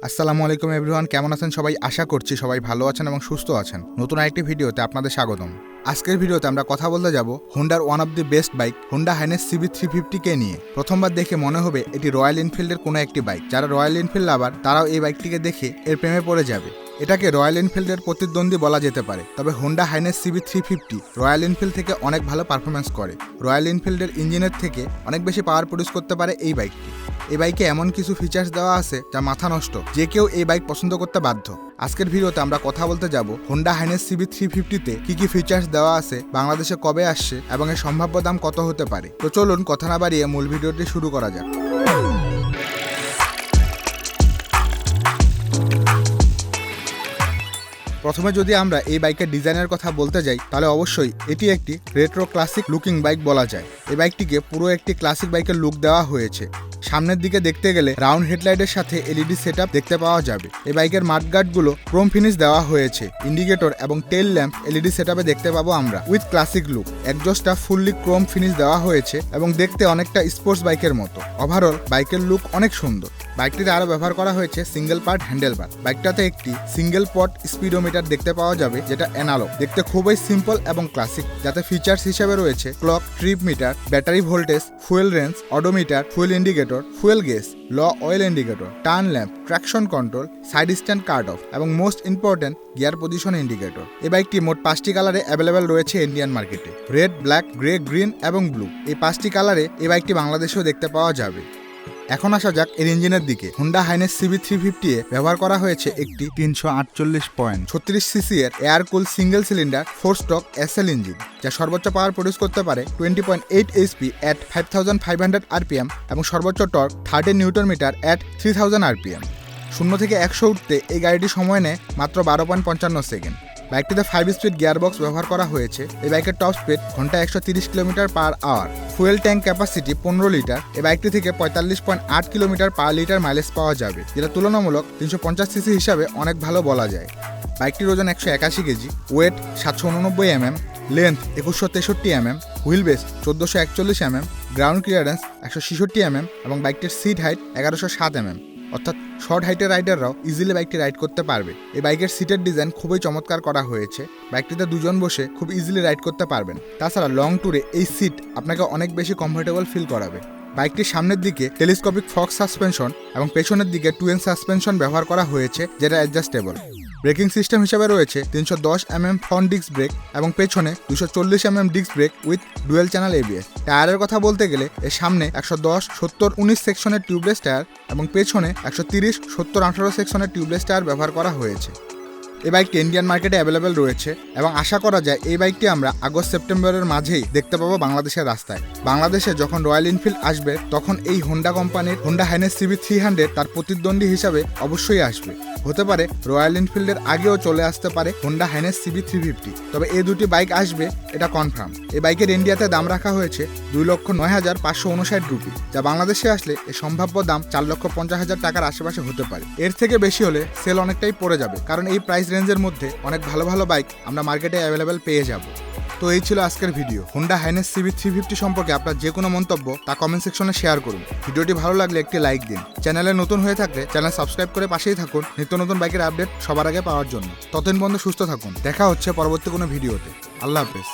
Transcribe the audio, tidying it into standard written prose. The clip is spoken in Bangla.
আসসালামু আলাইকুম এভরিওয়ান, কেমন আছেন সবাই? আশা করছি সবাই ভালো আছেন এবং সুস্থ আছেন। নতুন আরেকটি ভিডিওতে আপনাদের স্বাগতম। আজকের ভিডিওতে আমরা কথা বলতে যাব হোন্ডার one of the best bike Honda Highness CB350কে নিয়ে। প্রথমবার দেখে মনে হবে এটি রয়্যাল এনফিল্ডের কোনো একটি বাইক। যারা রয়্যাল এনফিল্ড লাভার তারাও এই বাইকটিকে দেখে এর প্রেমে পড়ে যাবে। এটাকে রয়্যাল এনফিল্ডের প্রতিদ্বন্দ্বী বলা যেতে পারে, তবে Honda highness CB350 royal Enfield থেকে অনেক ভালো পারফরমেন্স করে। রয়্যাল এনফিল্ডের ইঞ্জিনের থেকে অনেক বেশি পাওয়ার প্রডিউস করতে পারে এই বাইকটি। এই বাইকে এমন কিছু ফিচার্স দেওয়া আছে যা মাথা নষ্ট, যে কেউ এই বাইক পছন্দ করতে বাধ্য। আজকের ভিডিওতে আমরা কথা বলতে যাব হোন্ডা হাইনেস CB350তে কি কি ফিচার্স দেওয়া আছে, বাংলাদেশে কবে আসছে এবং এর সম্ভাব্য দাম কত হতে পারে। তো চলুন কথা না বাড়িয়ে মূল ভিডিওটি শুরু করা যাক। প্রথমে যদি আমরা এই বাইকের ডিজাইনের কথা বলতে যাই, তাহলে অবশ্যই এটি একটি রেট্রো ক্লাসিক লুকিং বাইক বলা যায়। এই বাইকটিকে পুরো একটি ক্লাসিক বাইকের লুক দেওয়া হয়েছে। সামনের দিকে দেখতে গেলে রাউন্ড হেডলাইটের সাথে LED সেটআপ দেখতে পাওয়া যাবে। এই বাইকের মাডগার্ডগুলো ক্রোম ফিনিশ দেওয়া হয়েছে। ইন্ডিকেটর এবং টেল ল্যাম্প LED সেটআপে দেখতে পাবো আমরা উইথ ক্লাসিক লুক। এক্সজস্টটা ফুললি ক্রোম ফিনিশ দেওয়া হয়েছে এবং দেখতে অনেকটা স্পোর্টস বাইকের মতো। ওভারঅল বাইকের লুক অনেক সুন্দর। বাইকটিতে আরও ব্যবহার করা হয়েছে সিঙ্গেল পার্ট হ্যান্ডেলবার। বাইকটাতে একটি সিঙ্গেল পট স্পিডোমিটার দেখতে পাওয়া যাবে, যেটা অ্যানালগ। দেখতে খুবই সিম্পল এবং ক্লাসিক, যাতে ফিচার্স হিসেবে রয়েছে clock, trip meter, battery voltage, fuel range, odometer, fuel indicator, fuel gauge, low oil indicator, turn lamp, traction control, side stand cut off এবং most important gear position indicator. এই বাইকটি মোট 5টি কালারে অ্যাভেলেবেল রয়েছে ইন্ডিয়ান মার্কেটে: রেড, ব্ল্যাক, গ্রে, গ্রিন এবং ব্লু। এই 5টি কালারে এই বাইকটি বাংলাদেশেও দেখতে পাওয়া যাবে। এখন আসা যাক এর ইঞ্জিনের দিকে। হোন্ডা হাইনেস CB350 এ ব্যবহার করা হয়েছে একটি 348.36cc এর এয়ার কুল single cylinder 4 stroke SL engine, যা সর্বোচ্চ পাওয়ার প্রডিউস করতে পারে 20.8 HP at 5500 RPM এবং সর্বোচ্চ torque 30 newton metre at 3000 RPM। 0 থেকে 100 উঠতে এই গাড়িটি সময় নেয় মাত্র 12.55 সেকেন্ড। বাইকটিতে 5 স্পিড গিয়ারবক্স ব্যবহার করা হয়েছে। এই বাইকের টপ স্পিড ঘন্টায় 130 kilometre per hour. Fuel tank capacity 15 litre. এই বাইকটি থেকে 45.8 কিলোমিটার/লিটার মাইলেজ পাওয়া যাবে, যেটা তুলনামূলক 350cc হিসাবে অনেক ভালো বলা যায়। বাইকটির ওজন 181 KG, weight 789 mm, length 2163 mm, wheel base 1441 mm, ground clearance 166 mm এবং বাইকটির সিট হাইট 1107 mm, অর্থাৎ শর্ট হাইটের রাইডাররাও ইজিলি বাইকটি রাইড করতে পারবে। এই বাইকের সিটের ডিজাইন খুবই চমৎকার করা হয়েছে। বাইকটিতে দুজন বসে খুব ইজিলি রাইড করতে পারবেন। তাছাড়া লং ট্যুরে এই সিট আপনাকে অনেক বেশি কমফোর্টেবল ফিল করাবে। বাইকটির সামনের দিকে টেলিস্কোপিক ফক্স সাসপেনশন এবং পেছনের দিকে 2N সাসপেনশন ব্যবহার করা হয়েছে, যেটা অ্যাডজাস্টেবল। ব্রেকিং সিস্টেম হিসেবে রয়েছে 310 mm ফ্রন্ট ডিস্ক ব্রেক এবং পেছনে 240 mm disc brake with dual channel ABS। টায়ারের কথা বলতে গেলে এর সামনে 110, 70, 19 সেকশনের টিউবলেস টায়ার এবং পেছনে 130, 70, 18 সেকশনের টিউবলেস টায়ার ব্যবহার করা হয়েছে। এই বাইকটি ইন্ডিয়ান মার্কেটে অ্যাভেলেবেল রয়েছে এবং আশা করা যায় এই বাইকটি আমরা আগস্ট-সেপ্টেম্বরের মাঝেই দেখতে পাবো বাংলাদেশের রাস্তায়। বাংলাদেশে যখন রয়্যাল এনফিল্ড আসবে, তখন এই হোন্ডা কোম্পানির হোন্ডা হাইনেস CB300 তার প্রতিদ্বন্দ্বী হিসাবে অবশ্যই আসবে। হতে পারে রয়্যাল এনফিল্ডের আগেও চলে আসতে পারে হোন্ডা হাইনেস CB350, তবে এই দুটি বাইক আসবে এটা কনফার্ম। এই বাইকের ইন্ডিয়াতে দাম রাখা হয়েছে 2,09,559 রুপি, যা বাংলাদেশে আসলে এর সম্ভাব্য দাম 4,50,000 টাকার আশেপাশে হতে পারে। এর থেকে বেশি হলে সেল অনেকটাই পড়ে যাবে, কারণ এই প্রাইস রেঞ্জের মধ্যে অনেক ভালো ভালো বাইক আমরা মার্কেটে অ্যাভেলেবেল পেয়ে যাব। তো এই ছিল আজকের ভিডিও। হোন্ডা হাইনেস CB350 সম্পর্কে আপনার যে কোনো মন্তব্য তা কমেন্ট সেকশনে শেয়ার করুন। ভিডিওটি ভালো লাগলে একটি লাইক দিন। চ্যানেলে নতুন হয়ে থাকলে চ্যানেল সাবস্ক্রাইব করে পাশেই থাকুন নিত্য নতুন বাইকের আপডেট সবার আগে পাওয়ার জন্য। ততদিন পর্যন্ত সুস্থ থাকুন। দেখা হচ্ছে পরবর্তী কোনো ভিডিওতে। আল্লাহ হাফেজ।